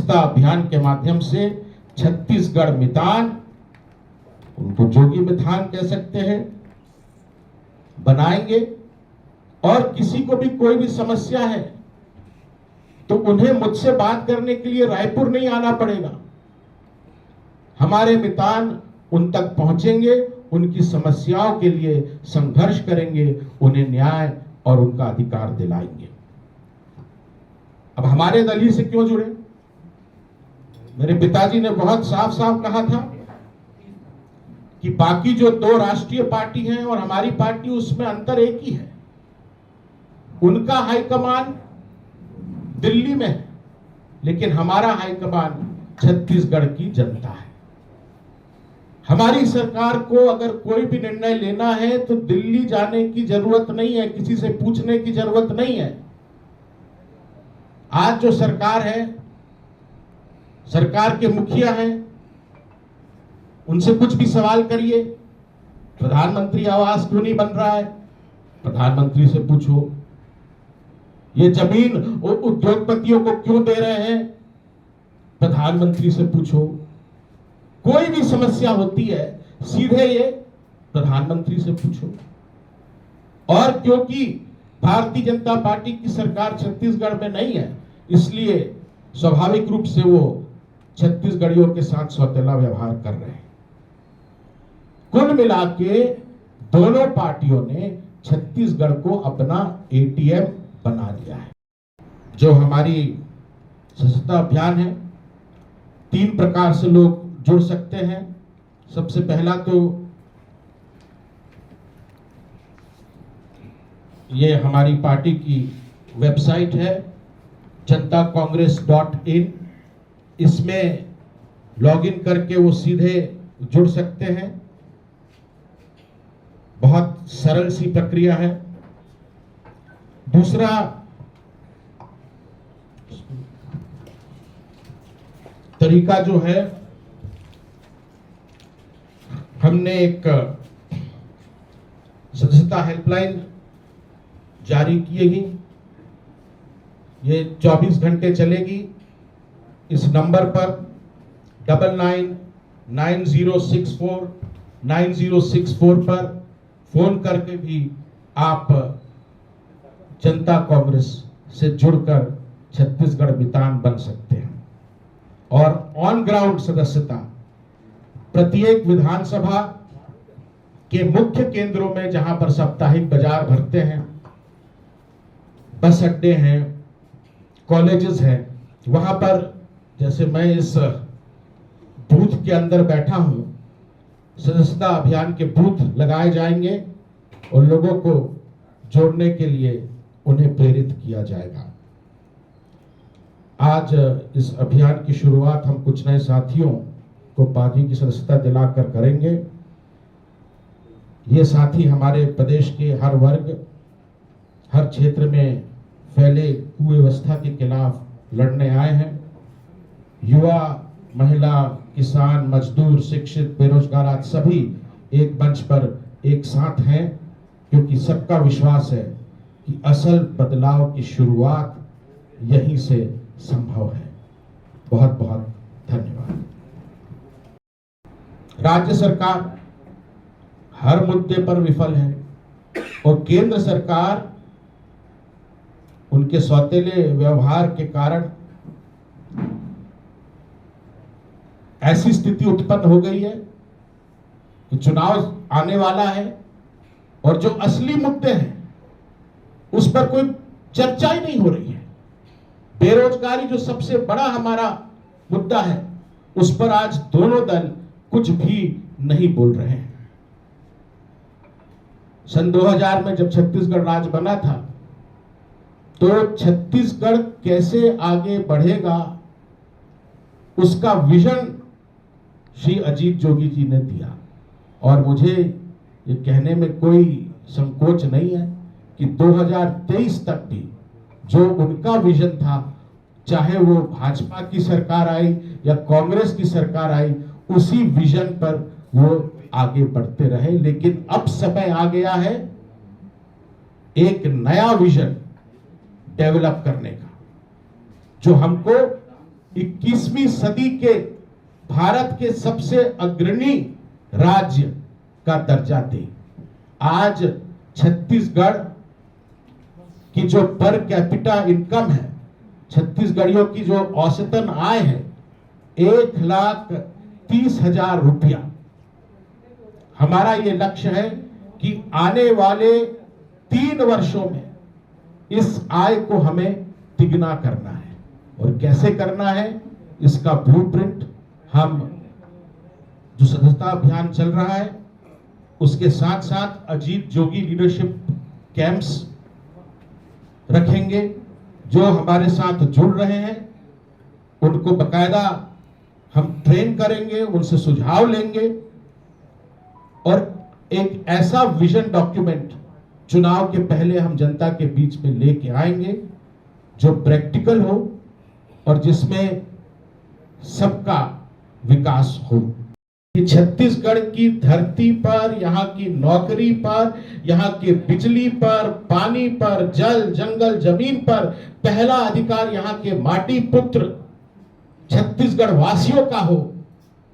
सदस्यता अभियान के माध्यम से छत्तीसगढ़ मितान, उनको जोगी मितान कह सकते हैं, बनाएंगे। और किसी को भी कोई भी समस्या है तो उन्हें मुझसे बात करने के लिए रायपुर नहीं आना पड़ेगा। हमारे मितान उन तक पहुंचेंगे, उनकी समस्याओं के लिए संघर्ष करेंगे, उन्हें न्याय और उनका अधिकार दिलाएंगे। अब हमारे दल ही से क्यों जुड़े? मेरे पिताजी ने बहुत साफ साफ कहा था कि बाकी जो दो राष्ट्रीय पार्टी हैं और हमारी पार्टी, उसमें अंतर एक ही है, उनका हाईकमान दिल्ली में है, लेकिन हमारा हाईकमान छत्तीसगढ़ की जनता है। हमारी सरकार को अगर कोई भी निर्णय लेना है तो दिल्ली जाने की जरूरत नहीं है, किसी से पूछने की जरूरत नहीं है। आज जो सरकार है, सरकार के मुखिया हैं, उनसे कुछ भी सवाल करिए, प्रधानमंत्री आवास क्यों नहीं बन रहा है, प्रधानमंत्री से पूछो। ये जमीन उद्योगपतियों को क्यों दे रहे हैं, प्रधानमंत्री से पूछो। कोई भी समस्या होती है सीधे ये प्रधानमंत्री से पूछो। और क्योंकि भारतीय जनता पार्टी की सरकार छत्तीसगढ़ में नहीं है, इसलिए स्वाभाविक रूप से वो छत्तीसगढ़ियों के साथ सौतेला व्यवहार कर रहे हैं। कुल मिला के दोनों पार्टियों ने छत्तीसगढ़ को अपना एटीएम बना लिया है। जो हमारी सदस्यता अभियान है, 3 प्रकार से लोग जुड़ सकते हैं। सबसे पहला तो ये हमारी पार्टी की वेबसाइट है jantacongress.in, इसमें लॉगिन करके वो सीधे जुड़ सकते हैं। बहुत सरल सी प्रक्रिया है। दूसरा, तरीका जो है, हमने एक सदस्यता हेल्पलाइन जारी की है। ये 24 घंटे चलेगी। इस नंबर पर 999064 पर फोन करके भी आप जनता कांग्रेस से जुड़कर छत्तीसगढ़ मितान बन सकते हैं। और ऑन ग्राउंड सदस्यता प्रत्येक विधानसभा के मुख्य केंद्रों में, जहां पर साप्ताहिक बाजार भरते हैं, बस अड्डे हैं, कॉलेजेस हैं, वहां पर, जैसे मैं इस बूथ के अंदर बैठा हूं, सदस्यता अभियान के बूथ लगाए जाएंगे और लोगों को जोड़ने के लिए उन्हें प्रेरित किया जाएगा। आज इस अभियान की शुरुआत हम कुछ नए साथियों को पार्टी की सदस्यता दिलाकर करेंगे। ये साथी हमारे प्रदेश के हर वर्ग, हर क्षेत्र में फैले कुव्यवस्था के खिलाफ लड़ने आए हैं। युवा, महिला, किसान, मजदूर, शिक्षित, बेरोजगार, आज सभी एक मंच पर एक साथ हैं, क्योंकि सबका विश्वास है कि असल बदलाव की शुरुआत यहीं से संभव है। बहुत बहुत धन्यवाद। राज्य सरकार हर मुद्दे पर विफल है और केंद्र सरकार उनके सौतेले व्यवहार के कारण ऐसी स्थिति उत्पन्न हो गई है कि चुनाव आने वाला है और जो असली मुद्दे हैं उस पर कोई चर्चा ही नहीं हो रही है। बेरोजगारी जो सबसे बड़ा हमारा मुद्दा है, उस पर आज दोनों दल कुछ भी नहीं बोल रहे हैं। सन 2000 में जब छत्तीसगढ़ राज्य बना था, तो छत्तीसगढ़ कैसे आगे बढ़ेगा उसका विजन श्री अजीत जोगी जी ने दिया। और मुझे ये कहने में कोई संकोच नहीं है कि 2023 तक भी जो उनका विजन था, चाहे वो भाजपा की सरकार आई या कांग्रेस की सरकार आई, उसी विजन पर वो आगे बढ़ते रहे। लेकिन अब समय आ गया है एक नया विजन डेवलप करने का, जो हमको 21वीं सदी के भारत के सबसे अग्रणी राज्य का दर्जा दे। आज छत्तीसगढ़ की जो पर कैपिटा इनकम है, छत्तीसगढ़ियों की जो औसतन आय है 1,30,000 रुपया। हमारा ये लक्ष्य है कि आने वाले 3 वर्षों में इस आय को हमें तिगुना करना है। और कैसे करना है, इसका ब्लूप्रिंट हम जो सदस्यता अभियान चल रहा है उसके साथ साथ अजीत जोगी लीडरशिप कैंप्स रखेंगे। जो हमारे साथ जुड़ रहे हैं उनको बकायदा हम ट्रेन करेंगे, उनसे सुझाव लेंगे और एक ऐसा विजन डॉक्यूमेंट चुनाव के पहले हम जनता के बीच में लेके आएंगे जो प्रैक्टिकल हो और जिसमें सबका विकास हो। छत्तीसगढ़ की धरती पर, यहाँ की नौकरी पर, यहाँ के बिजली पर, पानी पर, जल जंगल जमीन पर पहला अधिकार यहाँ के माटी पुत्र छत्तीसगढ़ वासियों का हो,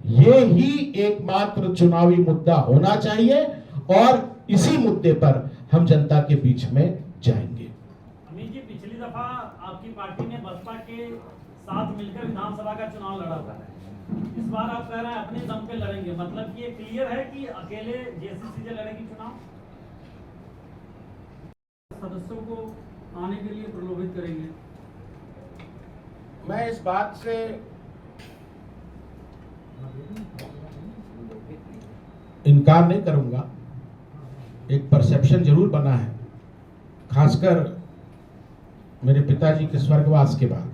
ये ही एकमात्र चुनावी मुद्दा होना चाहिए और इसी मुद्दे पर हम जनता के बीच में जाएंगे। अमित जी, पिछली दफा आपकी पार्टी ने बसपा के साथ मिलकर विधानसभा का चुनाव लड़ा था, इस बार आप कह रहे हैं अपने दम पे लड़ेंगे, मतलब कि ये क्लियर है कि अकेले जेसीसी से लड़ेगी चुनाव? सदस्यों को आने के लिए प्रलोभित करेंगे? मैं इस बात से इनकार नहीं करूंगा। एक परसेप्शन जरूर बना है, खासकर मेरे पिताजी के स्वर्गवास के बाद,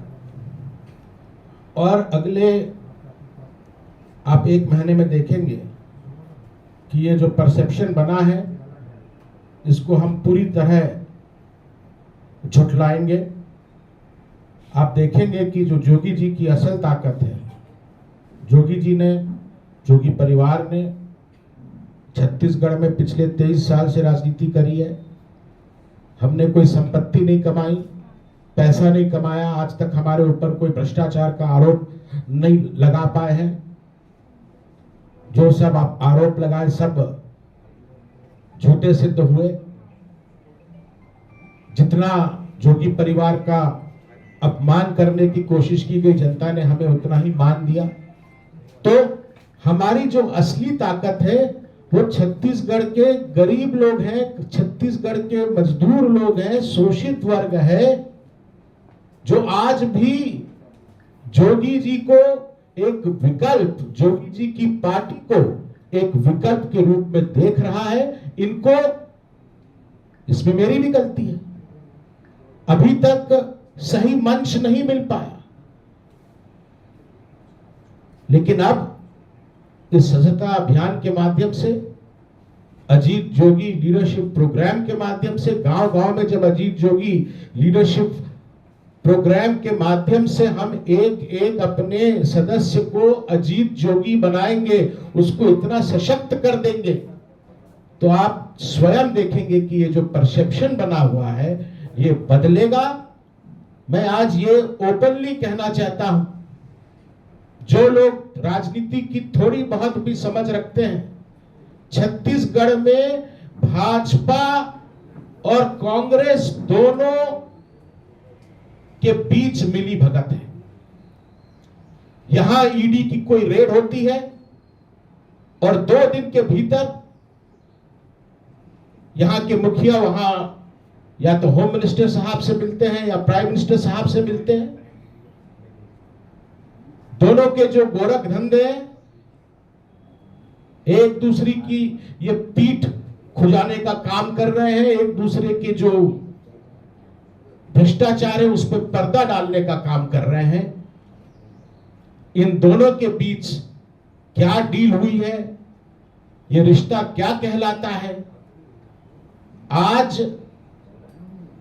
और अगले आप 1 महीने में देखेंगे कि ये जो परसेप्शन बना है इसको हम पूरी तरह झुठलाएंगे। आप देखेंगे कि जो जोगी जी की असल ताकत है, जोगी जी ने, जोगी परिवार ने छत्तीसगढ़ में पिछले 23 साल से राजनीति करी है। हमने कोई संपत्ति नहीं कमाई, पैसा नहीं कमाया, आज तक हमारे ऊपर कोई भ्रष्टाचार का आरोप नहीं लगा पाए हैं। जो सब आप आरोप लगाए सब झूठे सिद्ध हुए। जितना जोगी परिवार का अपमान करने की कोशिश की गई, जनता ने हमें उतना ही मान दिया। तो हमारी जो असली ताकत है वो छत्तीसगढ़ के गरीब लोग हैं, छत्तीसगढ़ के मजदूर लोग हैं, शोषित वर्ग है, जो आज भी जोगी जी को एक विकल्प, जोगी जी की पार्टी को एक विकल्प के रूप में देख रहा है। इनको, इसमें मेरी भी गलती है, अभी तक सही मंच नहीं मिल पाया, लेकिन अब इस सदस्यता अभियान के माध्यम से, अजीत जोगी लीडरशिप प्रोग्राम के माध्यम से, गांव-गांव में जब अजीत जोगी लीडरशिप प्रोग्राम के माध्यम से हम एक एक अपने सदस्य को अजीत जोगी बनाएंगे, उसको इतना सशक्त कर देंगे, तो आप स्वयं देखेंगे कि ये जो परसेप्शन बना हुआ है ये बदलेगा। मैं आज ये ओपनली कहना चाहता हूं, जो लोग राजनीति की थोड़ी बहुत भी समझ रखते हैं, छत्तीसगढ़ में भाजपा और कांग्रेस दोनों के बीच मिली भगत है। यहां ईडी की कोई रेड होती है और 2 दिन के भीतर यहां के मुखिया वहां या तो होम मिनिस्टर साहब से मिलते हैं या प्राइम मिनिस्टर साहब से मिलते हैं। दोनों के जो गोरख धंधे हैं, एक दूसरे की ये पीठ खुजाने का काम कर रहे हैं, एक दूसरे के जो भ्रष्टाचार है उस पर पर्दा डालने का काम कर रहे हैं। इन दोनों के बीच क्या डील हुई है, ये रिश्ता क्या कहलाता है, आज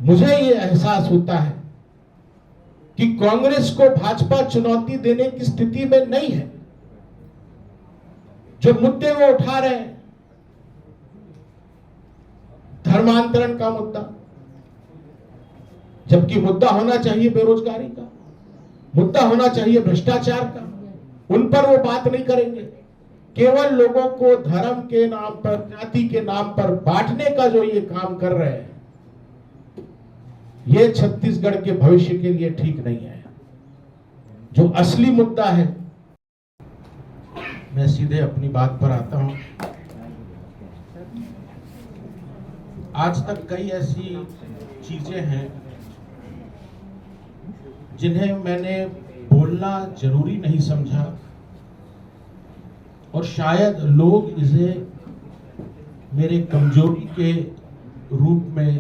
मुझे ये एहसास होता है कि कांग्रेस को भाजपा चुनौती देने की स्थिति में नहीं है। जो मुद्दे वो उठा रहे हैं, धर्मांतरण का मुद्दा, जबकि मुद्दा होना चाहिए बेरोजगारी का, मुद्दा होना चाहिए भ्रष्टाचार का, उन पर वो बात नहीं करेंगे। केवल लोगों को धर्म के नाम पर, जाति के नाम पर बांटने का जो ये काम कर रहे हैं, ये छत्तीसगढ़ के भविष्य के लिए ठीक नहीं है। जो असली मुद्दा है, मैं सीधे अपनी बात पर आता हूं। आज तक कई ऐसी चीजें हैं जिन्हें मैंने बोलना जरूरी नहीं समझा, और शायद लोग इसे मेरे कमजोरी के रूप में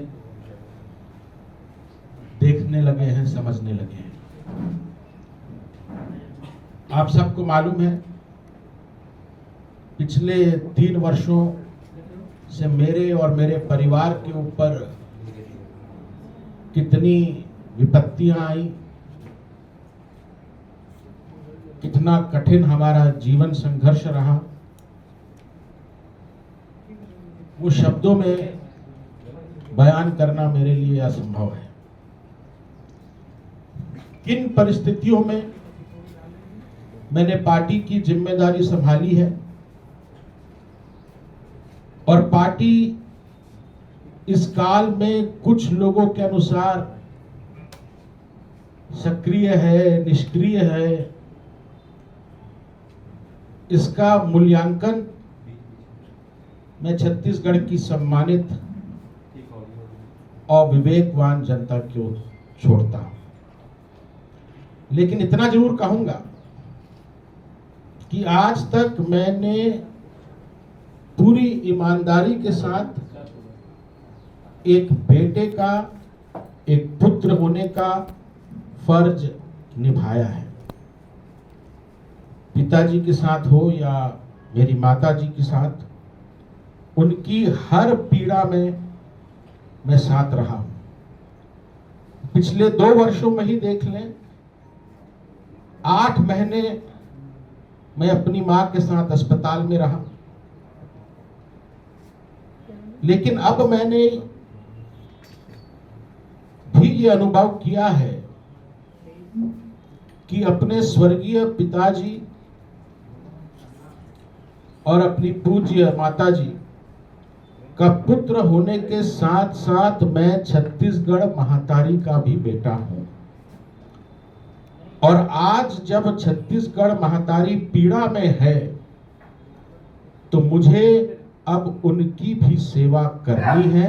देखने लगे हैं, समझने लगे हैं। आप सबको मालूम है, पिछले 3 वर्षों से मेरे और मेरे परिवार के ऊपर कितनी विपत्तियां आई, कितना कठिन हमारा जीवन संघर्ष रहा, वो शब्दों में बयान करना मेरे लिए असंभव है। किन परिस्थितियों में मैंने पार्टी की जिम्मेदारी संभाली है, और पार्टी इस काल में कुछ लोगों के अनुसार सक्रिय है, निष्क्रिय है, इसका मूल्यांकन मैं छत्तीसगढ़ की सम्मानित और विवेकवान जनता को छोड़ता हूं। लेकिन इतना जरूर कहूंगा कि आज तक मैंने पूरी ईमानदारी के साथ एक बेटे का, एक पुत्र होने का फर्ज निभाया है। पिताजी के साथ हो या मेरी माताजी के साथ, उनकी हर पीड़ा में मैं साथ रहा हूं। पिछले 2 वर्षों में ही देख लें, 8 महीने मैं अपनी मां के साथ अस्पताल में रहा। लेकिन अब मैंने भी ये अनुभव किया है कि अपने स्वर्गीय पिताजी और अपनी पूज्य माताजी का पुत्र होने के साथ साथ मैं छत्तीसगढ़ महातारी का भी बेटा हूं। और आज जब छत्तीसगढ़ महातारी पीड़ा में है, तो मुझे अब उनकी भी सेवा करनी है।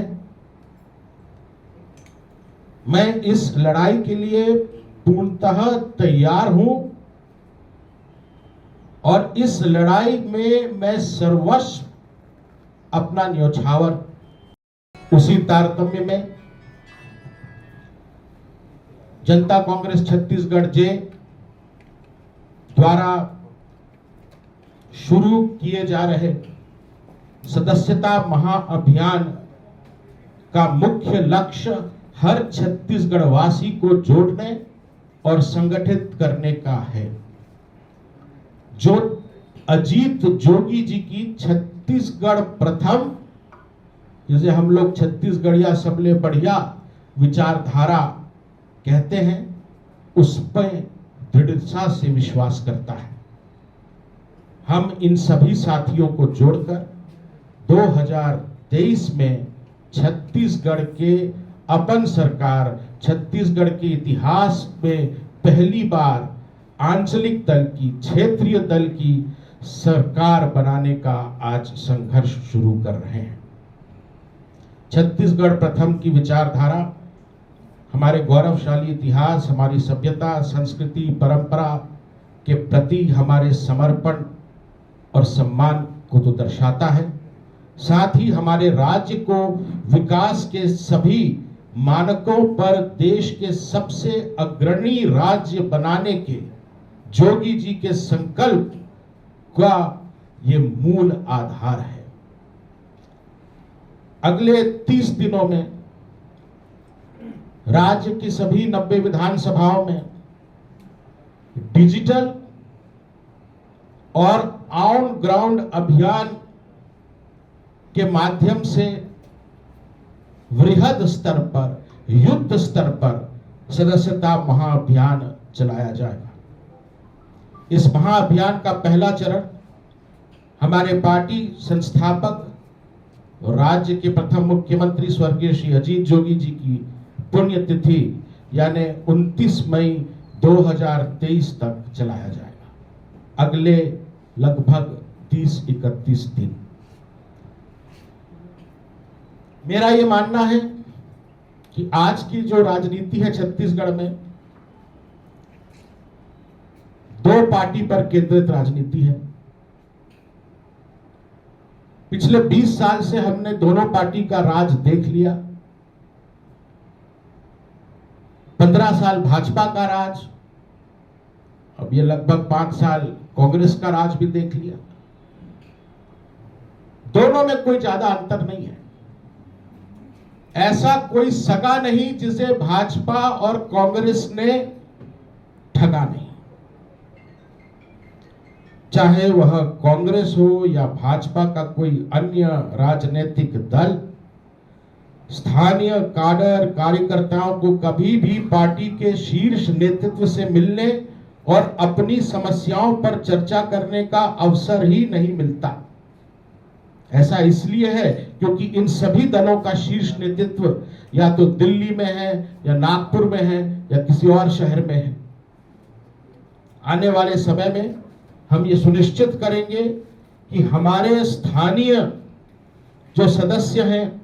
मैं इस लड़ाई के लिए पूर्णतः तैयार हूं, और इस लड़ाई में मैं सर्वस्व अपना न्योछावर, उसी तारतम्य में जनता कांग्रेस छत्तीसगढ़ जे द्वारा शुरू किए जा रहे सदस्यता महाअभियान का मुख्य लक्ष्य हर छत्तीसगढ़ वासी को जोड़ने और संगठित करने का है। जो अजीत जोगी जी की छत्तीसगढ़ प्रथम, जिसे हम लोग छत्तीसगढ़िया सबले बढ़िया विचारधारा कहते हैं, उस पर दृढ़ता से विश्वास करता है। हम इन सभी साथियों को जोड़कर 2023 में छत्तीसगढ़ के अपन सरकार, छत्तीसगढ़ के इतिहास में पहली बार आंचलिक दल की, क्षेत्रीय दल की सरकार बनाने का आज संघर्ष शुरू कर रहे हैं। छत्तीसगढ़ प्रथम की विचारधारा हमारे गौरवशाली इतिहास, हमारी सभ्यता, संस्कृति, परंपरा के प्रति हमारे समर्पण और सम्मान को तो दर्शाता है, साथ ही हमारे राज्य को विकास के सभी मानकों पर देश के सबसे अग्रणी राज्य बनाने के जोगी जी के संकल्प का ये मूल आधार है। अगले 30 दिनों में राज्य की सभी 90 विधानसभाओं में डिजिटल और ऑन ग्राउंड अभियान के माध्यम से वृहद स्तर पर, युद्ध स्तर पर सदस्यता महाअभियान चलाया जाएगा। इस महाअभियान का पहला चरण हमारे पार्टी संस्थापक और राज्य के प्रथम मुख्यमंत्री स्वर्गीय श्री अजीत जोगी जी की पुण्यतिथि यानी 29 मई 2023 तक चलाया जाएगा। अगले लगभग 30-31 दिन। मेरा ये मानना है कि आज की जो राजनीति है छत्तीसगढ़ में, दो पार्टी पर केंद्रित राजनीति है। पिछले 20 साल से हमने दोनों पार्टी का राज देख लिया। 15 साल भाजपा का राज, अब ये लगभग 5 साल कांग्रेस का राज भी देख लिया। दोनों में कोई ज्यादा अंतर नहीं है। ऐसा कोई सगा नहीं जिसे भाजपा और कांग्रेस ने ठगा नहीं। चाहे वह कांग्रेस हो या भाजपा का कोई अन्य राजनीतिक दल, स्थानीय काडर कार्यकर्ताओं को कभी भी पार्टी के शीर्ष नेतृत्व से मिलने और अपनी समस्याओं पर चर्चा करने का अवसर ही नहीं मिलता। ऐसा इसलिए है क्योंकि इन सभी दलों का शीर्ष नेतृत्व या तो दिल्ली में है या नागपुर में है या किसी और शहर में है। आने वाले समय में हम ये सुनिश्चित करेंगे कि हमारे स्थानीय जो सदस्य हैं,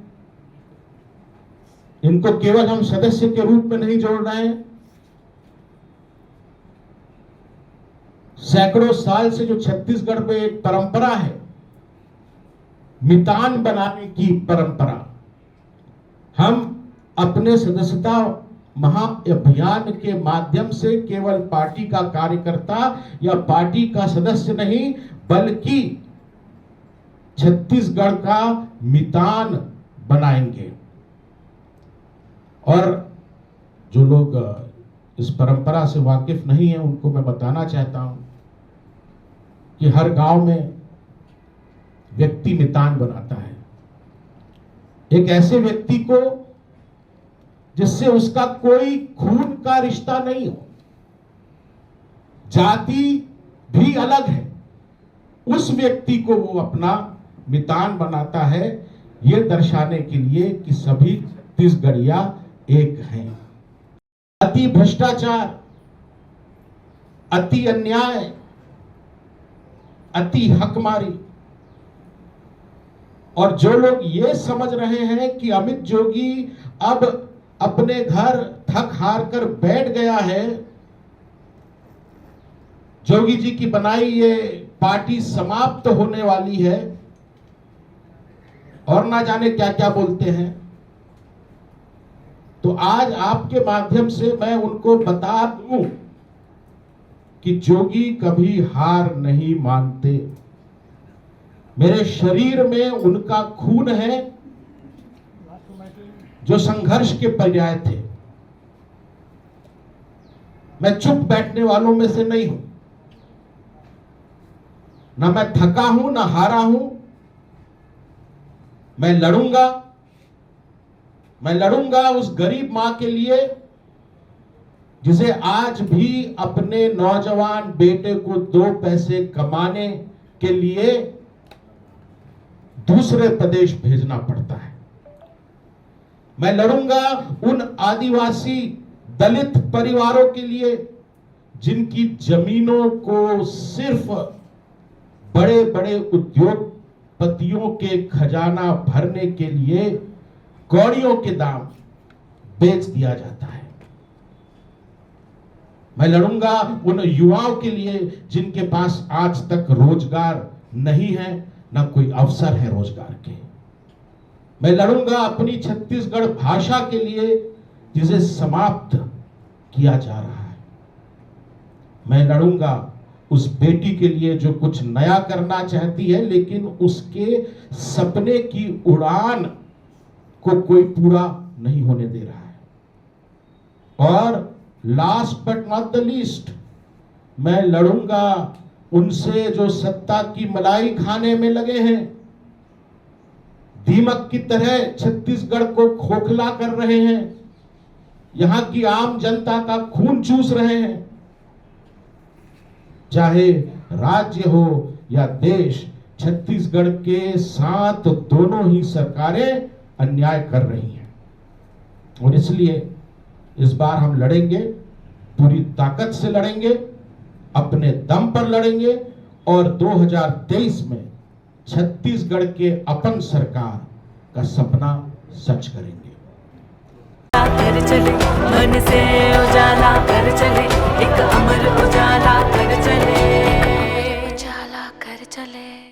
इनको केवल हम सदस्य के रूप में नहीं जोड़ रहे हैं। सैकड़ों साल से जो छत्तीसगढ़ में एक परंपरा है, मितान बनाने की परंपरा, हम अपने सदस्यता महाअभियान के माध्यम से केवल पार्टी का कार्यकर्ता या पार्टी का सदस्य नहीं, बल्कि छत्तीसगढ़ का मितान बनाएंगे। और जो लोग इस परंपरा से वाकिफ नहीं है, उनको मैं बताना चाहता हूं कि हर गांव में व्यक्ति मितान बनाता है। एक ऐसे व्यक्ति को जिससे उसका कोई खून का रिश्ता नहीं हो, जाति भी अलग है, उस व्यक्ति को वो अपना मितान बनाता है, ये दर्शाने के लिए कि सभी छत्तीसगढ़िया एक हैं। अति भ्रष्टाचार, अति अन्याय, अति हकमारी, और जो लोग ये समझ रहे हैं कि अमित जोगी अब अपने घर थक हार कर बैठ गया है, जोगी जी की बनाई ये पार्टी समाप्त होने वाली है, और ना जाने क्या क्या बोलते हैं, तो आज आपके माध्यम से मैं उनको बता दूं कि जोगी कभी हार नहीं मानते। मेरे शरीर में उनका खून है जो संघर्ष के पर्याय थे। मैं चुप बैठने वालों में से नहीं हूं, ना मैं थका हूं ना हारा हूं। मैं लड़ूंगा उस गरीब मां के लिए जिसे आज भी अपने नौजवान बेटे को 2 पैसे कमाने के लिए दूसरे प्रदेश भेजना पड़ता है। मैं लड़ूंगा उन आदिवासी दलित परिवारों के लिए जिनकी जमीनों को सिर्फ बड़े बड़े उद्योगपतियों के खजाना भरने के लिए कौड़ियों के दाम बेच दिया जाता है। मैं लड़ूंगा उन युवाओं के लिए जिनके पास आज तक रोजगार नहीं है, ना कोई अवसर है रोजगार के। मैं लड़ूंगा अपनी छत्तीसगढ़ भाषा के लिए जिसे समाप्त किया जा रहा है। मैं लड़ूंगा उस बेटी के लिए जो कुछ नया करना चाहती है, लेकिन उसके सपने की उड़ान को कोई पूरा नहीं होने दे रहा है। और last but not the least, मैं लड़ूंगा उनसे जो सत्ता की मलाई खाने में लगे हैं, दीमक की तरह छत्तीसगढ़ को खोखला कर रहे हैं, यहां की आम जनता का खून चूस रहे हैं। चाहे राज्य हो या देश, छत्तीसगढ़ के साथ दोनों ही सरकारें अन्याय कर रही हैं और इसलिए इस बार हम लड़ेंगे, पूरी ताकत से लड़ेंगे, अपने दम पर लड़ेंगे और 2023 में छत्तीसगढ़ के अपन सरकार का सपना सच करेंगे। कर चले मन से उजाला कर चले एक अमर उजाला।